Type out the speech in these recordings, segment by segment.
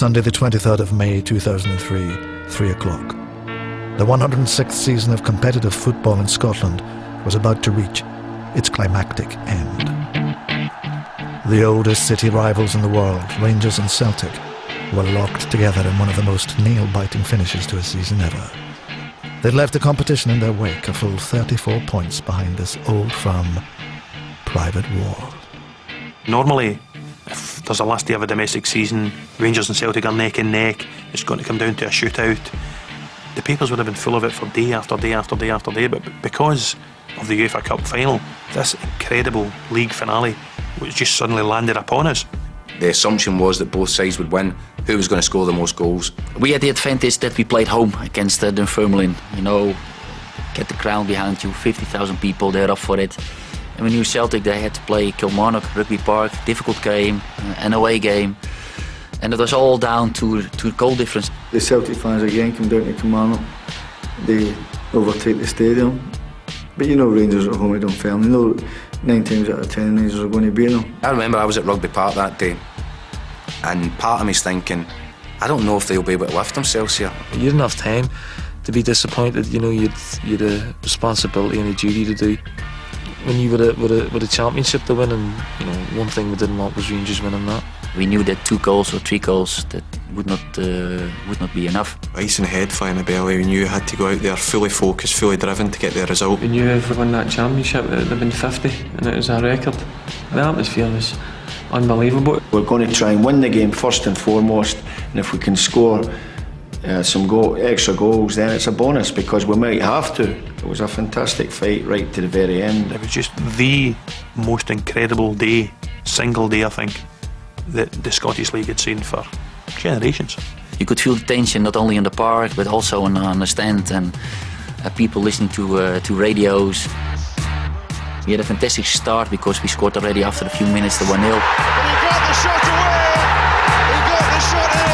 Sunday the 23rd of May 2003, 3 o'clock. The 106th season of competitive football in Scotland was about to reach its climactic end. The oldest city rivals in the world, Rangers and Celtic, were locked together in one of the most nail-biting finishes to a season ever. They'd left the competition in their wake, a full 34 points behind this old firm private war. Normally, if there's a last day of a domestic season, Rangers and Celtic are neck and neck, it's going to come down to a shootout. The papers would have been full of it for day after day after day after day, but because of the UEFA Cup final, this incredible league finale was just suddenly landed upon us. The assumption was that both sides would win. Who was going to score the most goals? We had the advantage that we played home against Dunfermline. You know, get the crowd behind you, 50,000 people, they're up for it. And we knew Celtic, they had to play Kilmarnock, Rugby Park, difficult game, an away game. And it was all down to goal difference. The Celtic fans again come down to Kilmarnock. They overtake the stadium. But you know Rangers at home at Dunfermline, you know 9 times out of 10 Rangers are going to beat them. I remember I was at Rugby Park that day, and part of me's thinking, I don't know if they'll be able to lift themselves here. You didn't have time to be disappointed. You know, you'd a responsibility and a duty to do. When you with a championship to win, and you know, one thing we didn't want was Rangers winning that. We knew that 2 goals or 3 goals that would not be enough. Ice in the head, fly in the belly. We knew you had to go out there fully focused, fully driven to get the result. We knew if we won that championship it would have been 50, and it was our record. The atmosphere was unbelievable. We're going to try and win the game first and foremost, and if we can score some extra goals, then it's a bonus because we might have to. It was a fantastic fight right to the very end. It was just the most incredible day, single day I think, that the Scottish League had seen for generations. You could feel the tension not only in the park but also on the stand, and people listening to radios. We had a fantastic start because we scored already after a few minutes the 1-0. He got the shot away! He got the shot in!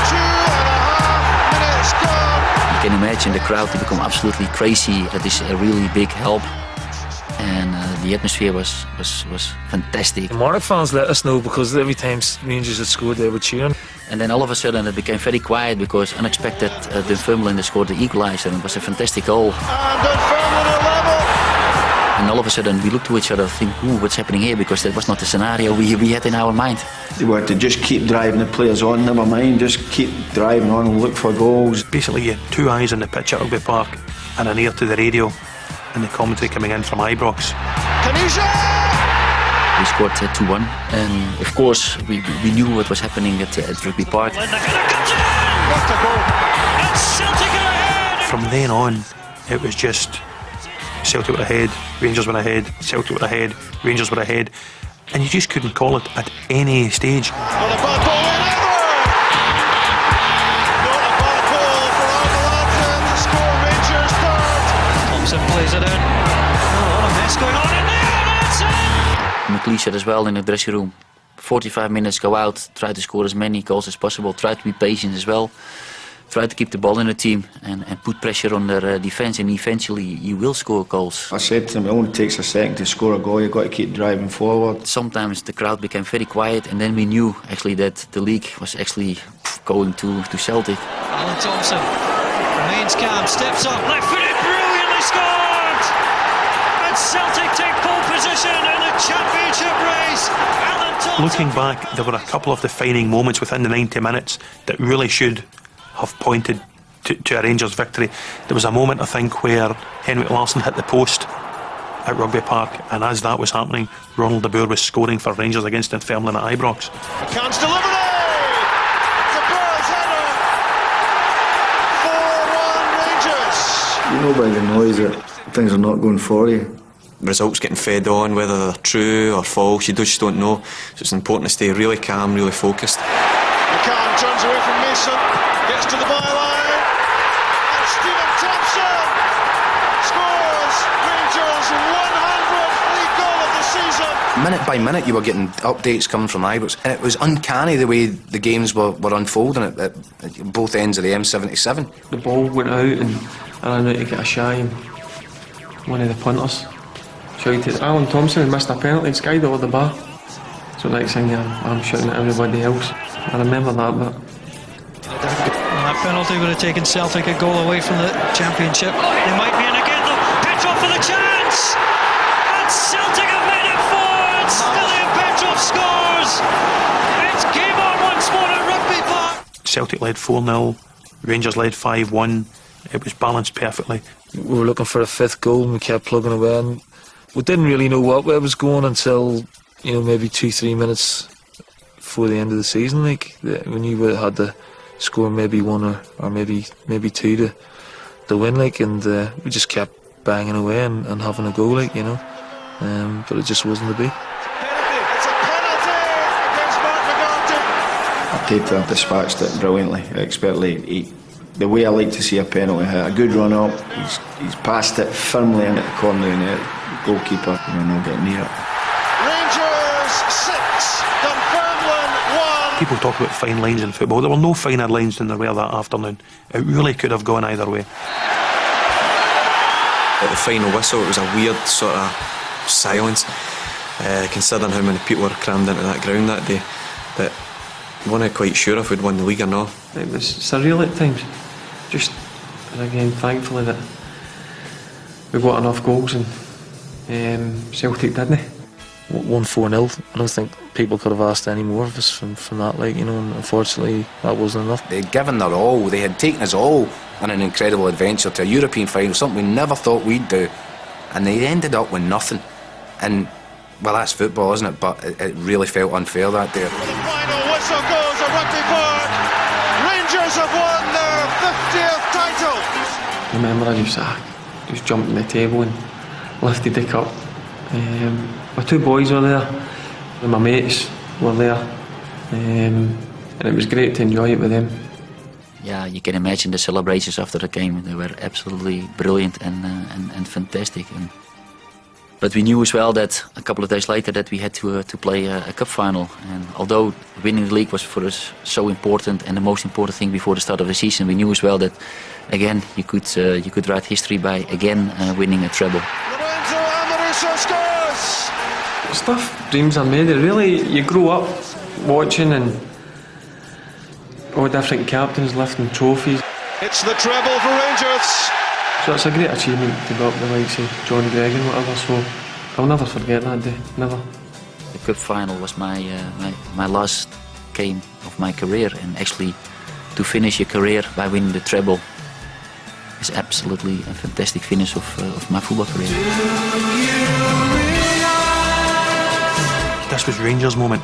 2.5 minutes gone! You can imagine the crowd to become absolutely crazy. That is a really big help. And the atmosphere was fantastic. The Kilmarnock fans let us know because every time Rangers had scored they were cheering. And then all of a sudden it became very quiet because unexpected Dunfermline scored the equaliser, and it was a fantastic goal. And Dunfermline are level! And all of a sudden we looked to each other and think, ooh, what's happening here? Because that was not the scenario we had in our mind. They were to just keep driving the players on, never mind, just keep driving on and look for goals. Basically you had 2 eyes on the pitch at Rugby Park and an ear to the radio, and the commentary coming in from Ibrox. We scored 2-1, and of course we knew what was happening at Rugby Park. From then on, it was just Celtic were ahead, Rangers were ahead, Celtic were ahead, Rangers were ahead, and you just couldn't call it at any stage. Not a bad ball in ever! Not a bad ball for Alderlampton to score Rangers third. Thompson plays it in. Oh, what a mess going on in there, that's it! McLeish said as well in the dressing room, 45 minutes, go out, try to score as many goals as possible, try to be patient as well, try to keep the ball in the team and put pressure on their defence, and eventually you will score goals. I said to them, it only takes a second to score a goal, you've got to keep driving forward. Sometimes the crowd became very quiet, and then we knew actually that the league was actually going to Celtic. Alan Thompson remains calm, steps up, left-footed, brilliantly scored! And Celtic take pole position in the championship race. Alan Thompson. Looking back, there were a couple of defining moments within the 90 minutes that really should have pointed to a Rangers victory. There was a moment, I think, where Henrik Larsson hit the post at Rugby Park, and as that was happening, Ronald de Boer was scoring for Rangers against Dunfermline at Ibrox. McCann's delivery! The Boer's header! 4-1 Rangers! You know by the noise that things are not going for you. Results getting fed on, whether they're true or false, you just don't know. So it's important to stay really calm, really focused. McCann turns away from Mason, gets to the byline, and Stephen Thompson scores Rangers' 100th league goal of the season. Minute by minute you were getting updates coming from Ibrox, and it was uncanny the way the games were unfolding at both ends of the M77. The ball went out and I ran out to get a shy, and one of the punters shouted, Alan Thompson had missed a penalty and skied over the bar. So next thing I'm shouting at everybody else. I remember that, but penalty would have taken Celtic a goal away from the championship. They might be in again though. Petrov for the chance! And Celtic have made it four! And still Petrov scores! It's game on once more at Rugby Park! Celtic led 4-0, Rangers led 5-1. It was balanced perfectly. We were looking for a fifth goal and we kept plugging away, and we didn't really know what way it was going until, you know, maybe 2-3 minutes before the end of the season. Like, we knew we had to score maybe one or maybe two to win, like, and we just kept banging away and having a go, like, you know, but it just wasn't to be. It's a penalty against Mark McGarty. Arteta dispatched it brilliantly, expertly. The way I like to see a penalty hit, a good run up, he's passed it firmly into the corner of the net, goalkeeper, you know, not getting near it. Rangers 6, Dunfermline 1. People talk about fine lines in football. There were no finer lines than there were that afternoon. It really could have gone either way. At the final whistle, it was a weird sort of silence, considering how many people were crammed into that ground that day, that I wasn't quite sure if we'd won the league or not. It was surreal at times. Just, and again, thankfully that we got enough goals and Celtic didn't. Won 4-0. I don't think people could have asked any more of us from that, like, you know, and unfortunately that wasn't enough. They'd given their all, they had taken us all on an incredible adventure to a European final, something we never thought we'd do, and they ended up with nothing. And, well, that's football, isn't it? But it really felt unfair that day. The final whistle goes at Rugby Park. Rangers have won their 50th title. I remember I just jumped on the table and lifted the cup. My two boys were there, and my mates were there, and it was great to enjoy it with them. Yeah, you can imagine the celebrations after the game. They were absolutely brilliant and fantastic. But we knew as well that a couple of days later that we had to play a cup final. And although winning the league was for us so important and the most important thing before the start of the season, we knew as well that again you could write history by again winning a treble. Lorenzo Amoruso scores. Stuff dreams are made of. Really, you grow up watching and all different captains lifting trophies. It's the treble for Rangers. So it's a great achievement to go up the likes of John Gregg and whatever, so I'll never forget that day, never. The cup final was my last game of my career, and actually to finish your career by winning the treble is absolutely a fantastic finish of my football career. This was Rangers' moment.